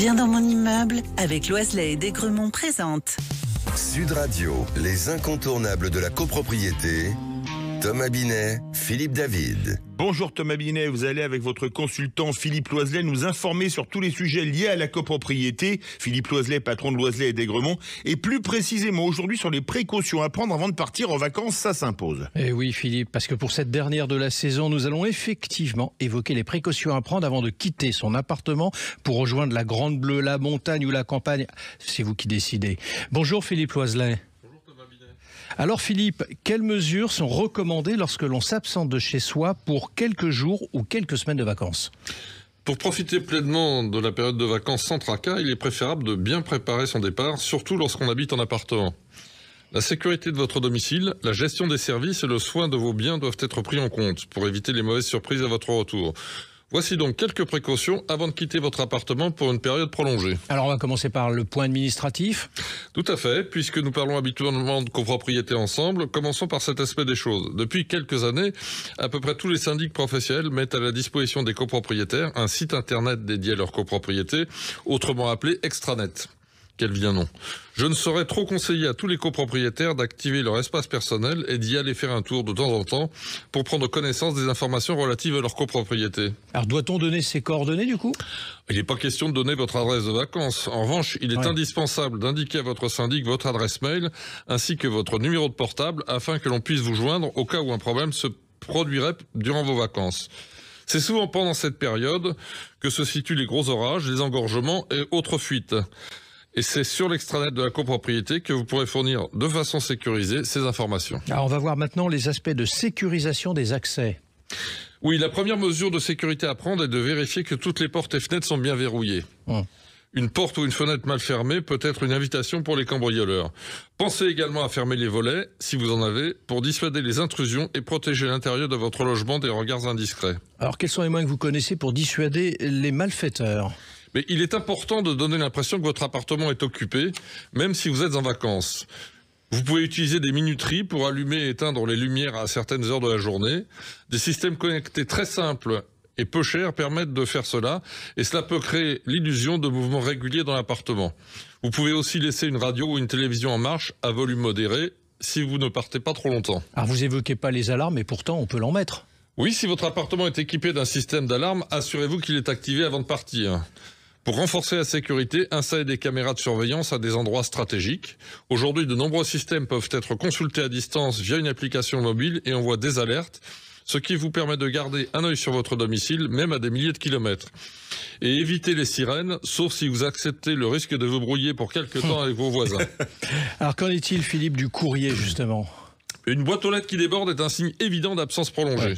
Bien dans mon immeuble avec Loiselet et Desgremont présente. Sud Radio, les incontournables de la copropriété. Thomas Binet, Philippe David. Bonjour Thomas Binet, vous allez avec votre consultant Philippe Loiselet nous informer sur tous les sujets liés à la copropriété. Philippe Loiselet, patron de Loiselet et Desgremont, et plus précisément aujourd'hui sur les précautions à prendre avant de partir en vacances, ça s'impose. Eh oui Philippe, parce que pour cette dernière de la saison, nous allons effectivement évoquer les précautions à prendre avant de quitter son appartement pour rejoindre la Grande Bleue, la montagne ou la campagne. C'est vous qui décidez. Bonjour Philippe Loiselet. Alors Philippe, quelles mesures sont recommandées lorsque l'on s'absente de chez soi pour quelques jours ou quelques semaines de vacances ? Pour profiter pleinement de la période de vacances sans tracas, il est préférable de bien préparer son départ, surtout lorsqu'on habite en appartement. La sécurité de votre domicile, la gestion des services et le soin de vos biens doivent être pris en compte pour éviter les mauvaises surprises à votre retour. Voici donc quelques précautions avant de quitter votre appartement pour une période prolongée. Alors on va commencer par le point administratif. Tout à fait, puisque nous parlons habituellement de copropriété ensemble, commençons par cet aspect des choses. Depuis quelques années, à peu près tous les syndics professionnels mettent à la disposition des copropriétaires un site internet dédié à leur copropriété, autrement appelé Extranet. Quel vilain nom. Je ne saurais trop conseiller à tous les copropriétaires d'activer leur espace personnel et d'y aller faire un tour de temps en temps pour prendre connaissance des informations relatives à leur copropriété. Alors doit-on donner ses coordonnées du coup ? Il n'est pas question de donner votre adresse de vacances. En revanche, il est indispensable d'indiquer à votre syndic votre adresse mail ainsi que votre numéro de portable afin que l'on puisse vous joindre au cas où un problème se produirait durant vos vacances. C'est souvent pendant cette période que se situent les gros orages, les engorgements et autres fuites. Et c'est sur l'extranet de la copropriété que vous pourrez fournir de façon sécurisée ces informations. Alors on va voir maintenant les aspects de sécurisation des accès. Oui, la première mesure de sécurité à prendre est de vérifier que toutes les portes et fenêtres sont bien verrouillées. Une porte ou une fenêtre mal fermée peut être une invitation pour les cambrioleurs. Pensez également à fermer les volets, si vous en avez, pour dissuader les intrusions et protéger l'intérieur de votre logement des regards indiscrets. Alors quels sont les moyens que vous connaissez pour dissuader les malfaiteurs ? Mais il est important de donner l'impression que votre appartement est occupé, même si vous êtes en vacances. Vous pouvez utiliser des minuteries pour allumer et éteindre les lumières à certaines heures de la journée. Des systèmes connectés très simples et peu chers permettent de faire cela, et cela peut créer l'illusion de mouvements réguliers dans l'appartement. Vous pouvez aussi laisser une radio ou une télévision en marche à volume modéré, si vous ne partez pas trop longtemps. Alors vous évoquez pas les alarmes, mais pourtant on peut l'en mettre. Oui, si votre appartement est équipé d'un système d'alarme, assurez-vous qu'il est activé avant de partir. Pour renforcer la sécurité, installez des caméras de surveillance à des endroits stratégiques. Aujourd'hui, de nombreux systèmes peuvent être consultés à distance via une application mobile et envoient des alertes, ce qui vous permet de garder un œil sur votre domicile, même à des milliers de kilomètres. Et évitez les sirènes, sauf si vous acceptez le risque de vous brouiller pour quelque temps avec vos voisins. Alors qu'en est-il, Philippe, du courrier, justement ? Une boîte aux lettres qui déborde est un signe évident d'absence prolongée.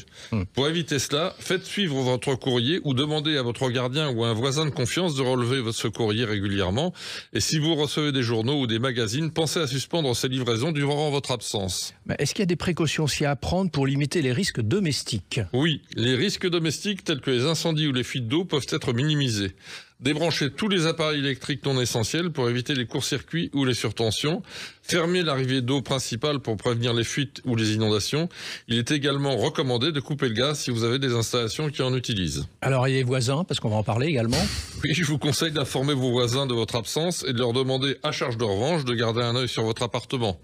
Pour éviter cela, faites suivre votre courrier ou demandez à votre gardien ou à un voisin de confiance de relever ce courrier régulièrement. Et si vous recevez des journaux ou des magazines, pensez à suspendre ces livraisons durant votre absence. Mais est-ce qu'il y a des précautions aussi à prendre pour limiter les risques domestiques ? Oui, les risques domestiques tels que les incendies ou les fuites d'eau peuvent être minimisés. Débranchez tous les appareils électriques non essentiels pour éviter les courts-circuits ou les surtensions. Fermez l'arrivée d'eau principale pour prévenir les fuites ou les inondations. Il est également recommandé de couper le gaz si vous avez des installations qui en utilisent. Alors, il y a les voisins, parce qu'on va en parler également. Oui, je vous conseille d'informer vos voisins de votre absence et de leur demander à charge de revanche de garder un œil sur votre appartement.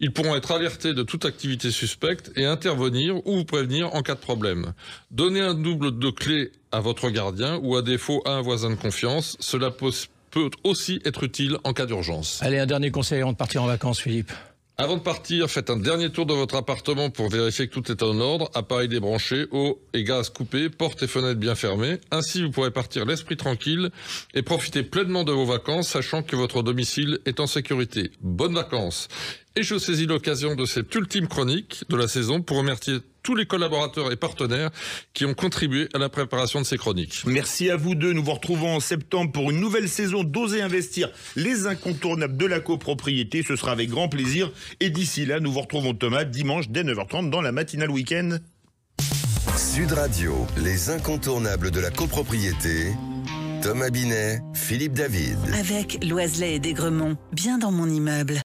Ils pourront être alertés de toute activité suspecte et intervenir ou vous prévenir en cas de problème. Donnez un double de clé à votre gardien ou à défaut à un voisin de confiance. Cela peut aussi être utile en cas d'urgence. Allez, un dernier conseil avant de partir en vacances, Philippe. Avant de partir, faites un dernier tour de votre appartement pour vérifier que tout est en ordre, appareil débranché, eau et gaz coupés, portes et fenêtres bien fermées. Ainsi, vous pourrez partir l'esprit tranquille et profiter pleinement de vos vacances, sachant que votre domicile est en sécurité. Bonnes vacances! Et je saisis l'occasion de cette ultime chronique de la saison pour remercier tous les collaborateurs et partenaires qui ont contribué à la préparation de ces chroniques. Merci à vous deux. Nous vous retrouvons en septembre pour une nouvelle saison d'Oser Investir, les incontournables de la copropriété. Ce sera avec grand plaisir. Et d'ici là, nous vous retrouvons Thomas dimanche dès 9h30 dans la matinale week-end. Sud Radio, les incontournables de la copropriété. Thomas Binet, Philippe David. Avec Loiselet et Desgremont, bien dans mon immeuble.